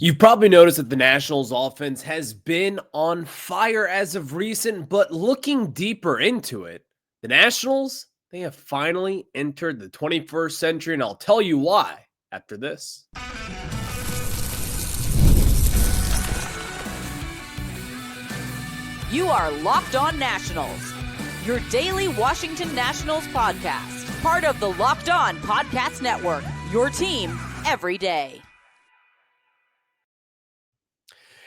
You've probably noticed that the Nationals offense has been on fire as of recent, but looking deeper into it, the Nationals, they have finally entered the 21st century, and I'll tell you why after this. You are Locked On Nationals, your daily Washington Nationals podcast, part of the Locked On Podcast Network, your team every day.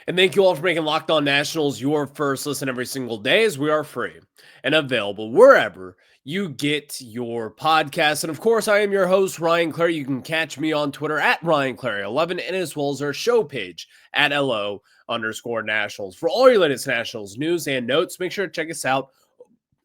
And thank you all for making Locked On Nationals your first listen every single day, as we are free and available wherever you get your podcasts. And of course, I am your host, Ryan Clary. You can catch me on Twitter at RyanClary11 and as well as our show page at LO_Nationals. For all your latest Nationals news and notes, make sure to check us out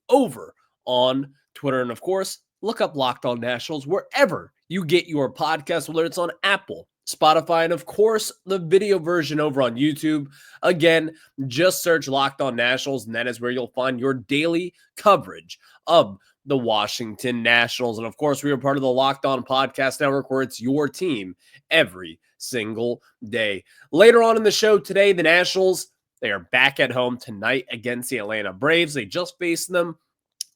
over on Twitter. And of course, look up Locked On Nationals wherever you get your podcast, whether it's on Apple, Spotify, and of course, the video version over on YouTube. Again, just search Locked On Nationals, and that is where you'll find your daily coverage of the Washington Nationals. And of course, we are part of the Locked On Podcast Network, where it's your team every single day. Later on in the show today, the Nationals, they are back at home tonight against the Atlanta Braves. They just faced them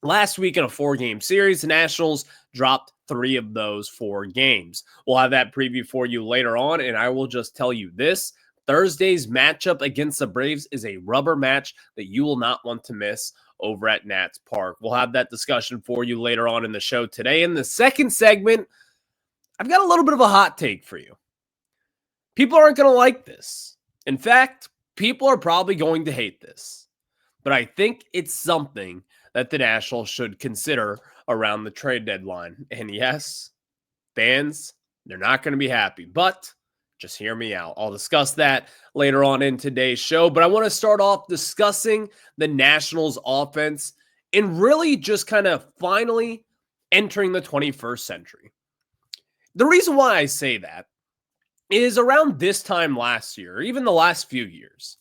last week in a 4-game series. The Nationals dropped 3 of those 4 games. We'll have that preview for you later on, and I will just tell you this. Thursday's matchup against the Braves is a rubber match that you will not want to miss over at Nats Park. We'll have that discussion for you later on in the show today. In the second segment, I've got a little bit of a hot take for you. People aren't going to like this. In fact, people are probably going to hate this. But I think it's something that the Nationals should consider around the trade deadline. And yes, fans, they're not going to be happy, but just hear me out. I'll discuss that later on in today's show, but I want to start off discussing the Nationals offense and really just kind of finally entering the 21st century. The reason why I say that is around this time last year, or even the last few years,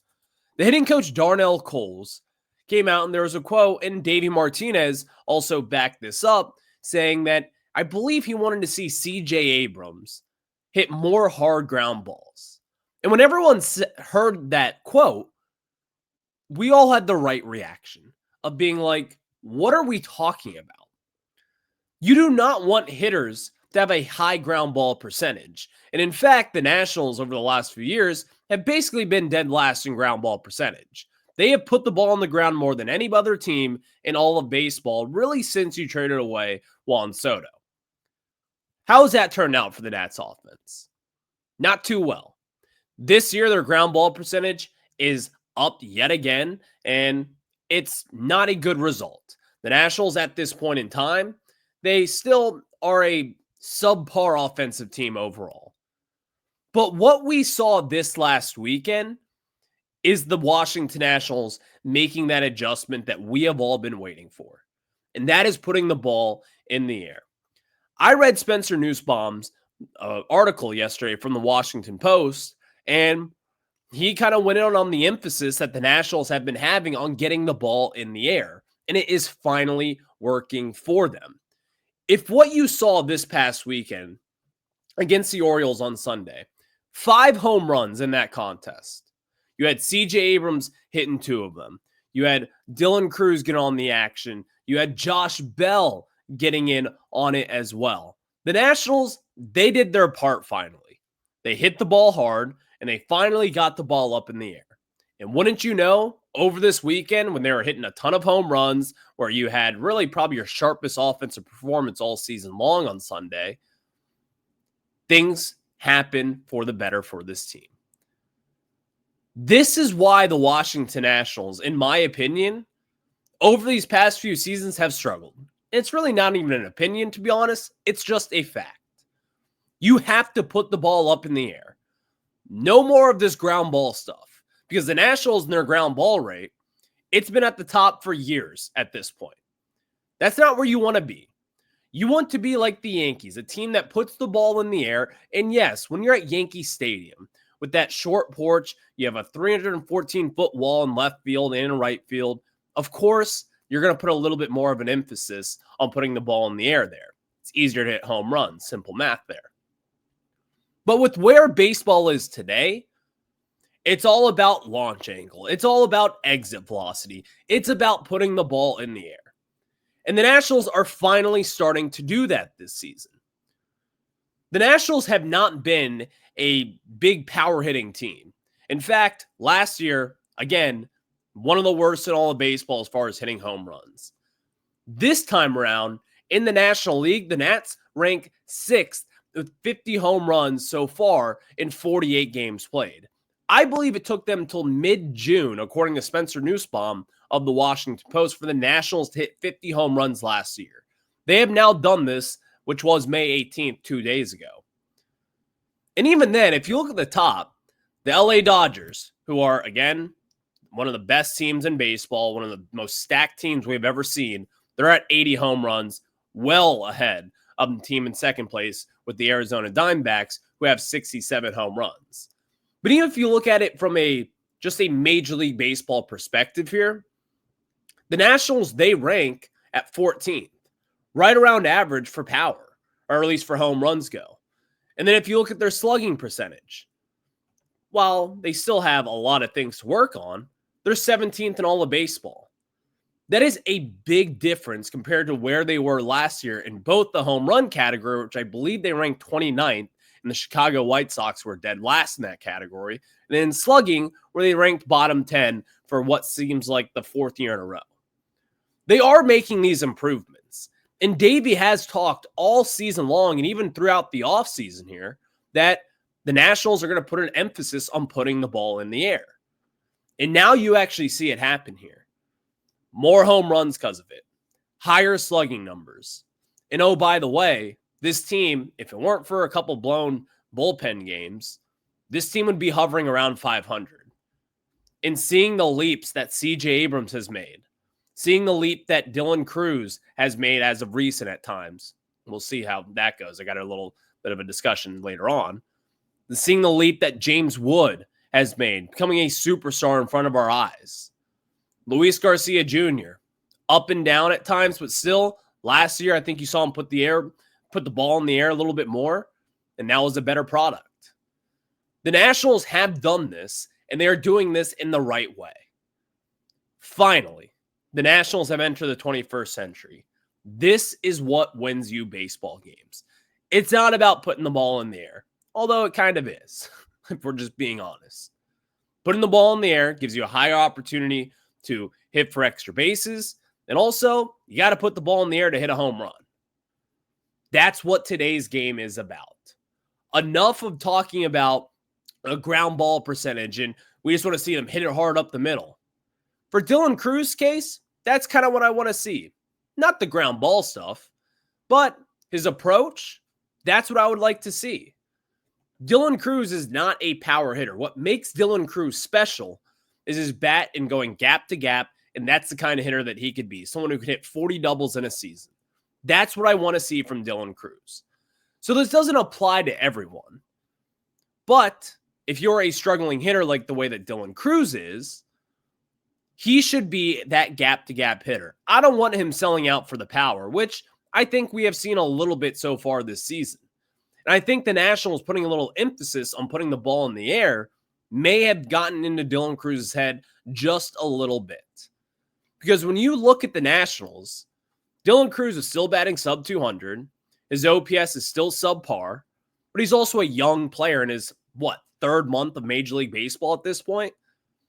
the hitting coach Darnell Coles came out and there was a quote, and Davey Martinez also backed this up, saying that I believe he wanted to see C.J. Abrams hit more hard ground balls. And when everyone heard that quote, we all had the right reaction of being like, what are we talking about? You do not want hitters to have a high ground ball percentage. And in fact, the Nationals over the last few years have basically been dead last in ground ball percentage. They have put the ball on the ground more than any other team in all of baseball, really since you traded away Juan Soto. How has that turned out for the Nats offense? Not too well. This year, their ground ball percentage is up yet again, and it's not a good result. The Nationals at this point in time, they still are a subpar offensive team overall. But what we saw this last weekend is the Washington Nationals making that adjustment that we have all been waiting for. And that is putting the ball in the air. I read Spencer Nussbaum's article yesterday from the Washington Post, and he kind of went in on the emphasis that the Nationals have been having on getting the ball in the air. And it is finally working for them. If what you saw this past weekend against the Orioles on Sunday, 5 home runs in that contest, you had C.J. Abrams hitting 2 of them. You had Dylan Cruz get on the action. You had Josh Bell getting in on it as well. The Nationals, they did their part finally. They hit the ball hard, and they finally got the ball up in the air. And wouldn't you know, over this weekend when they were hitting a ton of home runs, where you had really probably your sharpest offensive performance all season long on Sunday, things happen for the better for this team. This is why the Washington Nationals, in my opinion, over these past few seasons have struggled. It's really not even an opinion, to be honest. It's just a fact. You have to put the ball up in the air. No more of this ground ball stuff. Because the Nationals and their ground ball rate, it's been at the top for years at this point. That's not where you want to be. You want to be like the Yankees, a team that puts the ball in the air. And yes, when you're at Yankee Stadium, with that short porch, you have a 314-foot wall in left field and in right field. Of course, you're going to put a little bit more of an emphasis on putting the ball in the air there. It's easier to hit home runs. Simple math there. But with where baseball is today, It's all about launch angle. It's all about exit velocity. It's about putting the ball in the air. And the Nationals are finally starting to do that this season. The Nationals have not been a big power hitting team. In fact, last year, again, one of the worst in all of baseball as far as hitting home runs. This time around, in the National League, the Nats rank 6th with 50 home runs so far in 48 games played. I believe it took them until mid-June, according to Spencer Nussbaum of the Washington Post, for the Nationals to hit 50 home runs last year. They have now done this, which was May 18th, 2 days ago. And even then, if you look at the top, the LA Dodgers, who are, again, one of the best teams in baseball, one of the most stacked teams we've ever seen, they're at 80 home runs, well ahead of the team in second place with the Arizona Diamondbacks, who have 67 home runs. But even if you look at it from just a Major League Baseball perspective here, the Nationals, they rank at 14th, right around average for power, or at least for home runs go. And then if you look at their slugging percentage, while they still have a lot of things to work on, they're 17th in all of baseball. That is a big difference compared to where they were last year in both the home run category, which I believe they ranked 29th, and the Chicago White Sox were dead last in that category, and then slugging, where they ranked bottom 10 for what seems like the 4th year in a row. They are making these improvements, and Davey has talked all season long and even throughout the offseason here that the Nationals are going to put an emphasis on putting the ball in the air. And now you actually see it happen here. More home runs because of it. Higher slugging numbers. And oh, by the way, this team, if it weren't for a couple blown bullpen games, this team would be hovering around 500. And seeing the leaps that CJ Abrams has made, seeing the leap that Dylan Cruz has made as of recent at times, we'll see how that goes. I got a little bit of a discussion later on. Seeing the leap that James Wood has made, becoming a superstar in front of our eyes. Luis Garcia Jr., up and down at times, but still, last year, I think you saw him put the ball in the air a little bit more, and that was a better product. The Nationals have done this, and they are doing this in the right way. Finally, the Nationals have entered the 21st century. This is what wins you baseball games. It's not about putting the ball in the air, although it kind of is, if we're just being honest. Putting the ball in the air gives you a higher opportunity to hit for extra bases, and also, you got to put the ball in the air to hit a home run. That's what today's game is about. Enough of talking about a ground ball percentage, and we just want to see them hit it hard up the middle. For Dylan Cruz's case, that's kind of what I want to see. Not the ground ball stuff, but his approach, that's what I would like to see. Dylan Cruz is not a power hitter. What makes Dylan Cruz special is his bat and going gap to gap, and that's the kind of hitter that he could be. Someone who could hit 40 doubles in a season. That's what I want to see from Dylan Cruz. So this doesn't apply to everyone. But if you're a struggling hitter like the way that Dylan Cruz is, he should be that gap-to-gap hitter. I don't want him selling out for the power, which I think we have seen a little bit so far this season. And I think the Nationals putting a little emphasis on putting the ball in the air may have gotten into Dylan Cruz's head just a little bit. Because when you look at the Nationals, Dylan Cruz is still batting sub 200. His OPS is still subpar, but he's also a young player in his, third month of Major League Baseball at this point?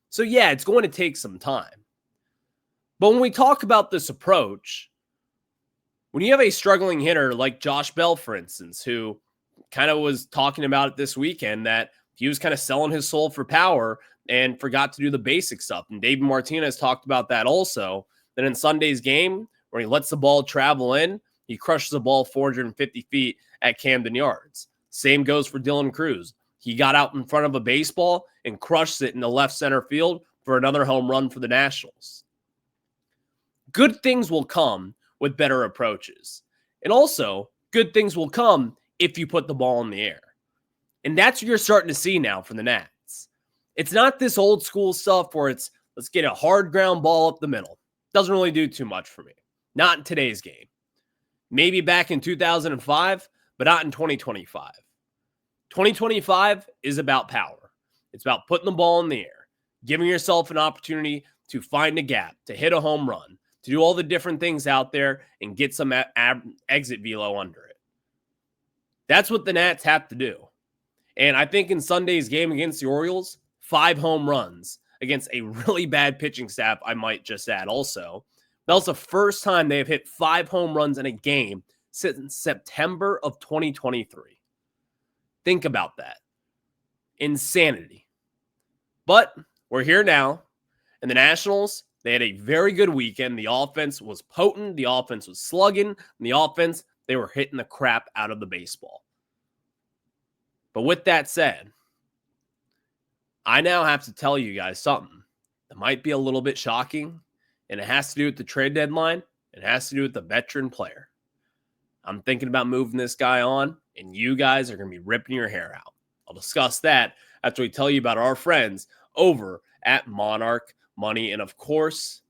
So yeah, it's going to take some time. But when we talk about this approach, when you have a struggling hitter like Josh Bell, for instance, who kind of was talking about it this weekend, that he was kind of selling his soul for power and forgot to do the basic stuff. And David Martinez talked about that also. Then in Sunday's game, where he lets the ball travel in, he crushes the ball 450 feet at Camden Yards. Same goes for Dylan Cruz. He got out in front of a baseball and crushed it in the left center field for another home run for the Nationals. Good things will come with better approaches. And also, good things will come if you put the ball in the air. And that's what you're starting to see now from the Nats. It's not this old school stuff where it's, let's get a hard ground ball up the middle. Doesn't really do too much for me. Not in today's game. Maybe back in 2005, but not in 2025. 2025 is about power. It's about putting the ball in the air, giving yourself an opportunity to find a gap, to hit a home run, to do all the different things out there and get some exit velo under it. That's what the Nats have to do. And I think in Sunday's game against the Orioles, 5 home runs against a really bad pitching staff, I might just add also. That was the first time they have hit 5 home runs in a game since September of 2023. Think about that. Insanity. But we're here now. And the Nationals, they had a very good weekend. The offense was potent. The offense was slugging. And the offense, they were hitting the crap out of the baseball. But with that said, I now have to tell you guys something that might be a little bit shocking. And it has to do with the trade deadline. It has to do with the veteran player. I'm thinking about moving this guy on, and you guys are going to be ripping your hair out. I'll discuss that after we tell you about our friends over at Monarch Money. And of course,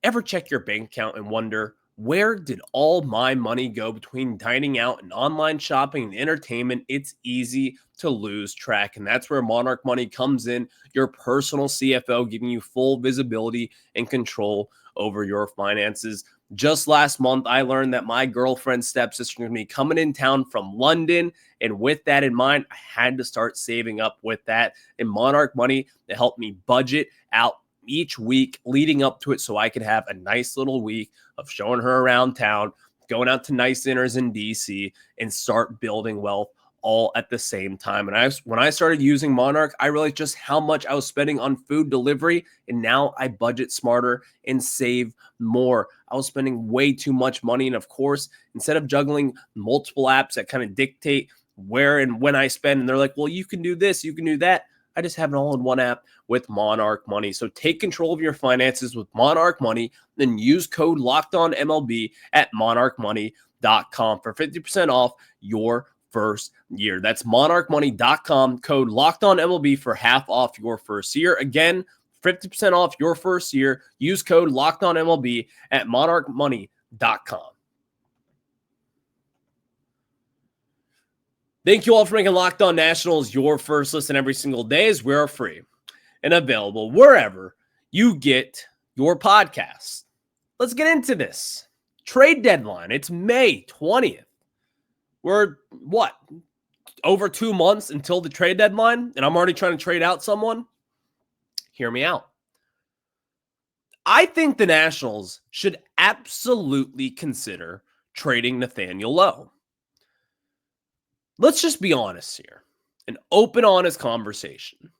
ever check your bank account and wonder, where did all my money go between dining out and online shopping and entertainment? It's easy to lose track. And that's where Monarch Money comes in, your personal CFO, giving you full visibility and control over your finances. Just last month, I learned that my girlfriend's stepsister is going to be coming in town from London. And with that in mind, I had to start saving up with that. And Monarch Money to help me budget out each week leading up to it so I could have a nice little week of showing her around town, going out to nice dinners in DC, and start building wealth all at the same time. And when I started using Monarch, I realized just how much I was spending on food delivery, and now I budget smarter and save more. I was spending way too much money, and of course, instead of juggling multiple apps that kind of dictate where and when I spend, and they're like, well, you can do this, you can do that, I just have it all in one app with Monarch Money. So take control of your finances with Monarch Money, then use code LOCKEDONMLB at monarchmoney.com for 50% off your first year. That's monarchmoney.com, code LOCKEDONMLB for half off your first year. Again, 50% off your first year. Use code LOCKEDONMLB at monarchmoney.com. Thank you all for making Locked On Nationals your first listen every single day, as we are free and available wherever you get your podcasts. Let's get into this. Trade deadline. It's May 20th. We're, over 2 months until the trade deadline, and I'm already trying to trade out someone? Hear me out. I think the Nationals should absolutely consider trading Nathaniel Lowe. Let's just be honest here. An open, honest conversation.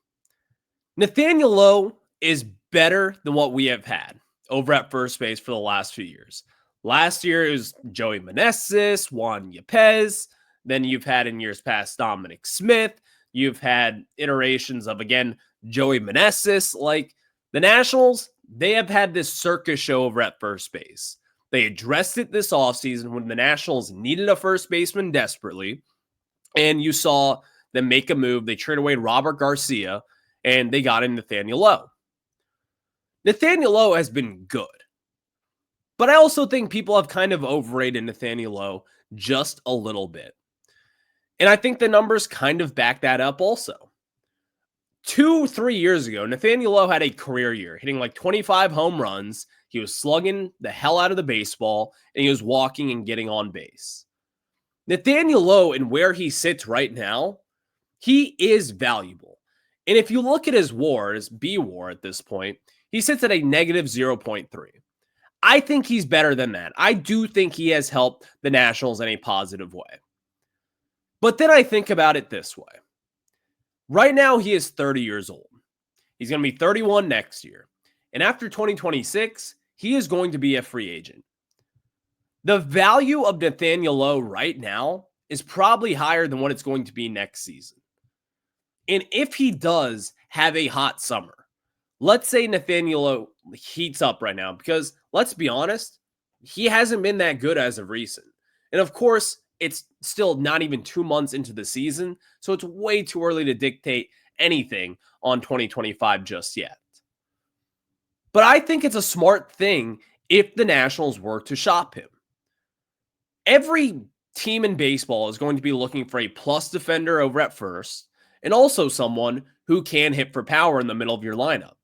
Nathaniel Lowe is better than what we have had over at first base for the last few years. Last year, it was Joey Meneses, Juan Yepez. Then you've had in years past Dominic Smith. You've had iterations of, again, Joey Meneses. Like the Nationals, they have had this circus show over at first base. They addressed it this offseason when the Nationals needed a first baseman desperately. And you saw them make a move. They traded away Robert Garcia, and they got in Nathaniel Lowe. Nathaniel Lowe has been good. But I also think people have kind of overrated Nathaniel Lowe just a little bit. And I think the numbers kind of back that up also. 2-3 years ago, Nathaniel Lowe had a career year, hitting like 25 home runs. He was slugging the hell out of the baseball, and he was walking and getting on base. Nathaniel Lowe and where he sits right now, he is valuable. And if you look at his WAR, his B WAR at this point, he sits at a negative 0.3. I think he's better than that. I do think he has helped the Nationals in a positive way. But then I think about it this way. Right now, he is 30 years old. He's going to be 31 next year. And after 2026, he is going to be a free agent. The value of Nathaniel Lowe right now is probably higher than what it's going to be next season. And if he does have a hot summer, let's say Nathaniel Lowe heats up right now, because let's be honest, he hasn't been that good as of recent. And of course, it's still not even 2 months into the season, so it's way too early to dictate anything on 2025 just yet. But I think it's a smart thing if the Nationals were to shop him. Every team in baseball is going to be looking for a plus defender over at first, and also someone who can hit for power in the middle of your lineup.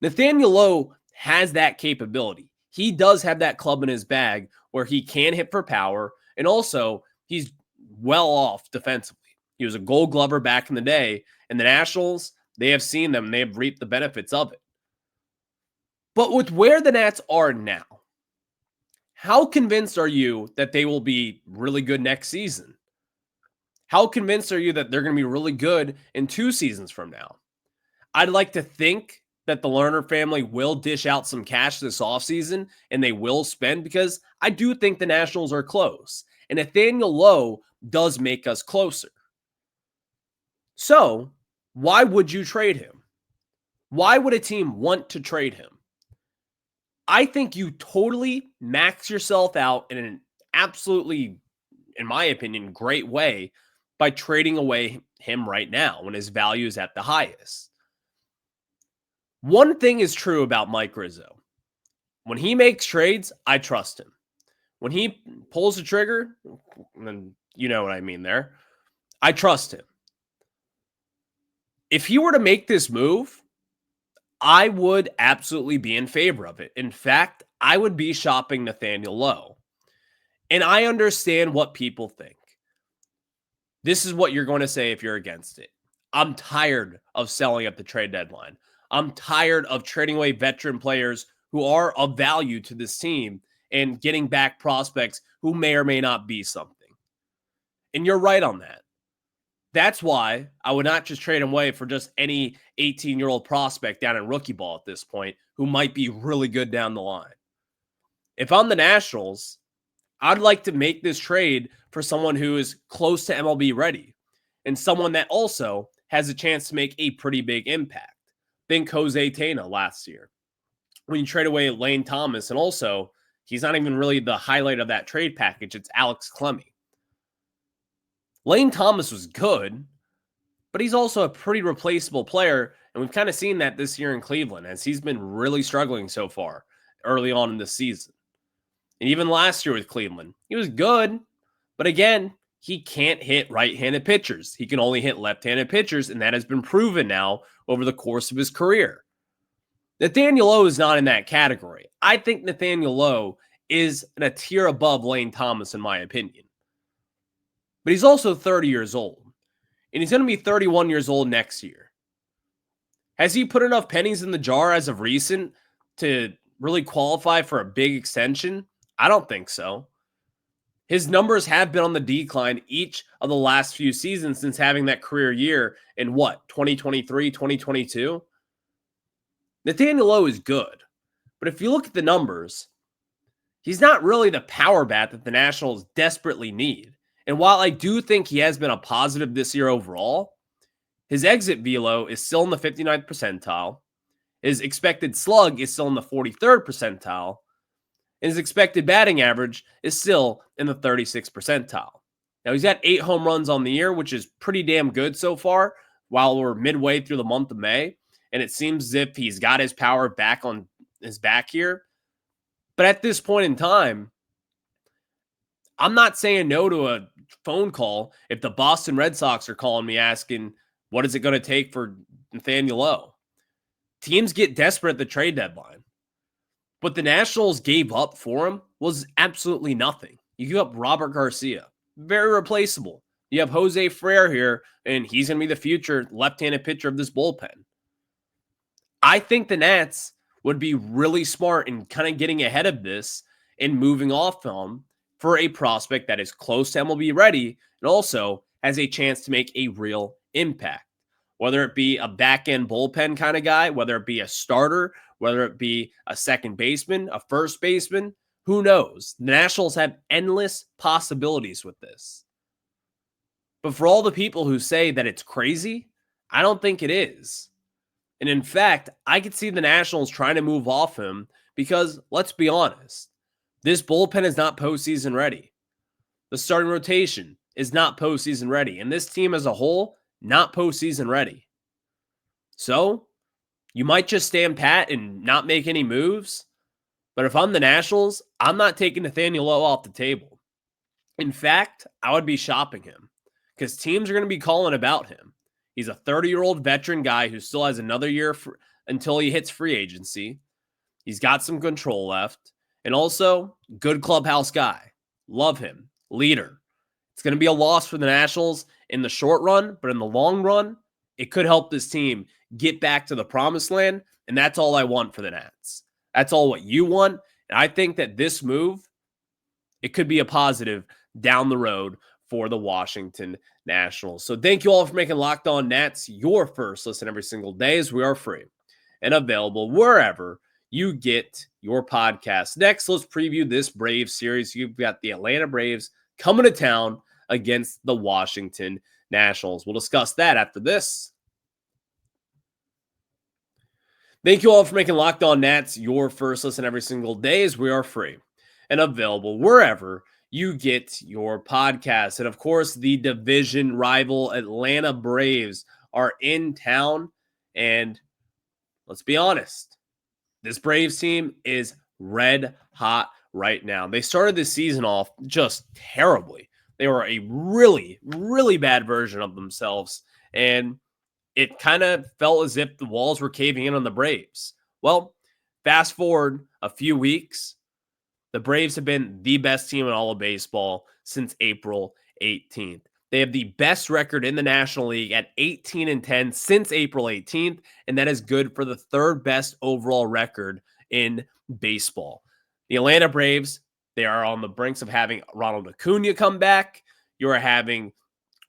Nathaniel Lowe has that capability. He does have that club in his bag where he can hit for power, and also he's well off defensively. He was a Gold Glover back in the day, and the Nationals, they have seen them, and they have reaped the benefits of it. But with where the Nats are now, how convinced are you that they will be really good next season? How convinced are you that they're going to be really good in 2 seasons from now? I'd like to think that the Lerner family will dish out some cash this offseason and they will spend, because I do think the Nationals are close. And Nathaniel Lowe does make us closer. So, why would you trade him? Why would a team want to trade him? I think you totally max yourself out in an absolutely, in my opinion, great way by trading away him right now when his value is at the highest. One thing is true about Mike Rizzo. When he makes trades, I trust him. When he pulls the trigger, then you know what I mean there, I trust him. If he were to make this move, I would absolutely be in favor of it. In fact, I would be shopping Nathaniel Lowe. And I understand what people think. This is what you're going to say if you're against it. I'm tired of selling at the trade deadline. I'm tired of trading away veteran players who are of value to this team and getting back prospects who may or may not be something. And you're right on that. That's why I would not just trade him away for just any 18-year-old prospect down in rookie ball at this point who might be really good down the line. If I'm the Nationals, I'd like to make this trade for someone who is close to MLB ready and someone that also has a chance to make a pretty big impact. Think Jose Tena last year. When you trade away Lane Thomas, and also he's not even really the highlight of that trade package, it's Alex Clemmie. Lane Thomas was good, but he's also a pretty replaceable player, and we've kind of seen that this year in Cleveland as he's been really struggling so far early on in the season. And even last year with Cleveland, he was good, but again, he can't hit right-handed pitchers. He can only hit left-handed pitchers, and that has been proven now over the course of his career. Nathaniel Lowe is not in that category. I think Nathaniel Lowe is a tier above Lane Thomas, in my opinion. But he's also 30 years old, and he's going to be 31 years old next year. Has he put enough pennies in the jar as of recent to really qualify for a big extension? I don't think so. His numbers have been on the decline each of the last few seasons since having that career year in 2023, 2022? Nathaniel Lowe is good, but if you look at the numbers, he's not really the power bat that the Nationals desperately need. And while I do think he has been a positive this year overall, his exit velo is still in the 59th percentile. His expected slug is still in the 43rd percentile. And his expected batting average is still in the 36th percentile. Now, he's got 8 home runs on the year, which is pretty damn good so far, while we're midway through the month of May. And it seems as if he's got his power back on his back here. But at this point in time, I'm not saying no to a phone call if the Boston Red Sox are calling me asking, what is it going to take for Nathaniel Lowe? Teams get desperate at the trade deadline. What the Nationals gave up for him was absolutely nothing. You give up Robert Garcia, very replaceable. You have Jose Frere here, and he's going to be the future left-handed pitcher of this bullpen. I think the Nats would be really smart in kind of getting ahead of this and moving off him for a prospect that is close to MLB ready and also has a chance to make a real impact. Whether it be a back-end bullpen kind of guy, whether it be a starter, whether it be a second baseman, a first baseman, who knows? The Nationals have endless possibilities with this. But for all the people who say that it's crazy, I don't think it is. And in fact, I could see the Nationals trying to move off him because, let's be honest, this bullpen is not postseason ready. The starting rotation is not postseason ready. And this team as a whole, not postseason ready. So, you might just stand pat and not make any moves. But if I'm the Nationals, I'm not taking Nathaniel Lowe off the table. In fact, I would be shopping him because teams are going to be calling about him. He's a 30-year-old veteran guy who still has another year until he hits free agency. He's got some control left. And also, good clubhouse guy. Love him. Leader. It's going to be a loss for the Nationals in the short run, but in the long run, it could help this team get back to the promised land, and that's all I want for the Nats. That's all what you want, and I think that this move, it could be a positive down the road for the Washington Nationals. So thank you all for making Locked On Nats your first listen every single day, as we are free and available wherever you get your podcast. Next, let's preview this Braves series. You've got the Atlanta Braves coming to town against the Washington Nationals. We'll discuss that after this. Thank you all for making Locked On Nats your first listen every single day, as we are free and available wherever you get your podcasts. And of course, the division rival Atlanta Braves are in town. And let's be honest, this Braves team is red hot right now. They started this season off just terribly. They were a really, really bad version of themselves. And it kind of felt as if the walls were caving in on the Braves. Well, fast forward a few weeks, the Braves have been the best team in all of baseball since April 18th. They have the best record in the National League at 18-10 since April 18th, and that is good for the third best overall record in baseball. The Atlanta Braves, they are on the brinks of having Ronald Acuna come back. You are having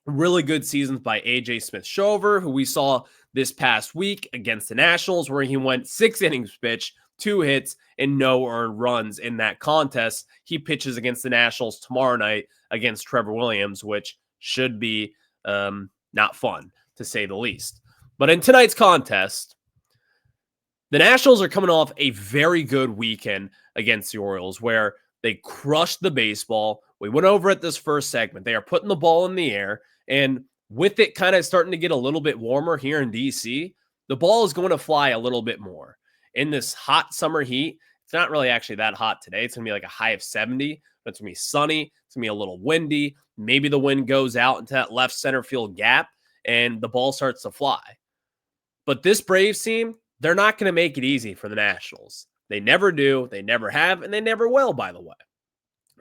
really good seasons by A.J. Smith-Shawver, who we saw this past week against the Nationals, where he went 6 innings pitched, 2 hits, and no earned runs in that contest. He pitches against the Nationals tomorrow night against Trevor Williams, which should be not fun, to say the least. But in tonight's contest, the Nationals are coming off a very good weekend against the Orioles, where they crushed the baseball. We went over it this first segment. They are putting the ball in the air, and with it kind of starting to get a little bit warmer here in D.C., the ball is going to fly a little bit more. In this hot summer heat, it's not really actually that hot today. It's going to be like a high of 70, but it's going to be sunny. It's going to be a little windy. Maybe the wind goes out into that left center field gap, and the ball starts to fly. But this Braves team, they're not going to make it easy for the Nationals. They never do. They never have, and they never will, by the way.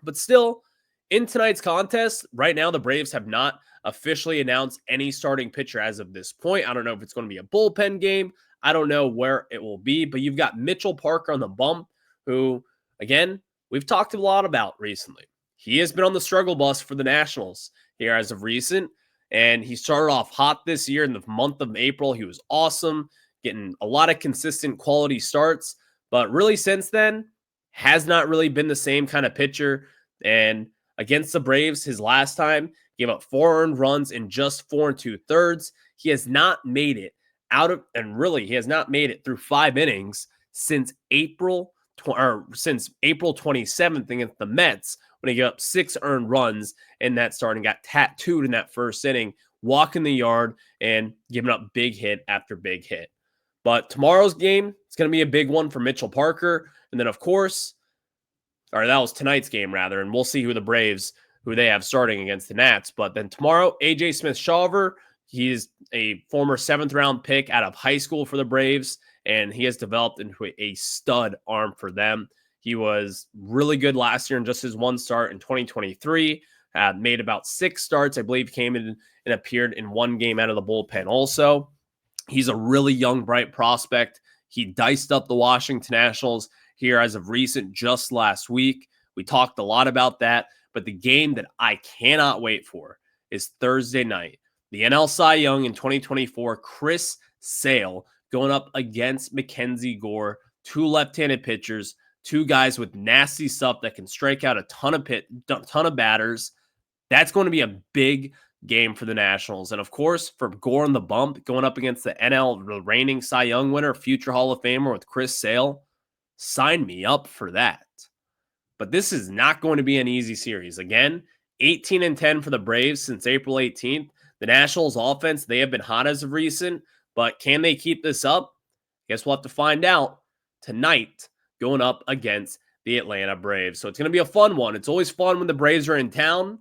But still, in tonight's contest, right now, the Braves have not officially announced any starting pitcher as of this point. I don't know if it's going to be a bullpen game. I don't know where it will be, but you've got Mitchell Parker on the bump, who, again, we've talked a lot about recently. He has been on the struggle bus for the Nationals here as of recent, and he started off hot this year in the month of April. He was awesome, getting a lot of consistent quality starts, but really since then, has not really been the same kind of pitcher. And against the Braves, his last time, gave up 4 earned runs in just 4 2/3. He has not made it he has not made it through 5 innings since April 27th against the Mets, when he gave up 6 earned runs in that start and got tattooed in that first inning, walking the yard and giving up big hit after big hit. But tomorrow's game, it's going to be a big one for Mitchell Parker. And then, of course, or that was tonight's game, rather, and we'll see who they have starting against the Nats. But then tomorrow, A.J. Smith-Shawver, he's a former 7th-round pick out of high school for the Braves, and he has developed into a stud arm for them. He was really good last year in just his one start in 2023, made about 6 starts. I believe came in and appeared in 1 game out of the bullpen also. He's a really young, bright prospect. He diced up the Washington Nationals here as of recent, just last week. We talked a lot about that, but the game that I cannot wait for is Thursday night. The NL Cy Young in 2024, Chris Sale, going up against Mackenzie Gore, 2 left-handed pitchers, 2 guys with nasty stuff that can strike out a ton of batters. That's going to be a big game for the Nationals. And of course, for Gore on the bump, going up against the reigning Cy Young winner, future Hall of Famer with Chris Sale, sign me up for that. But this is not going to be an easy series. Again, 18-10 for the Braves since April 18th. The Nationals offense, they have been hot as of recent, but can they keep this up? Guess we'll have to find out tonight, going up against the Atlanta Braves. So it's going to be a fun one. It's always fun when the Braves are in town.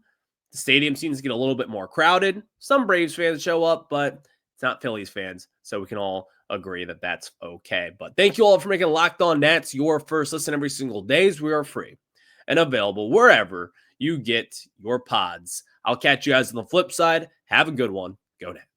The stadium seems to get a little bit more crowded. Some Braves fans show up, but It's not Phillies fans, so we can all agree that that's okay. But thank you all for making Locked On Nats your first listen every single day. We are free and available wherever you get your pods. I'll catch you guys on the flip side. Have a good one. Go Nats.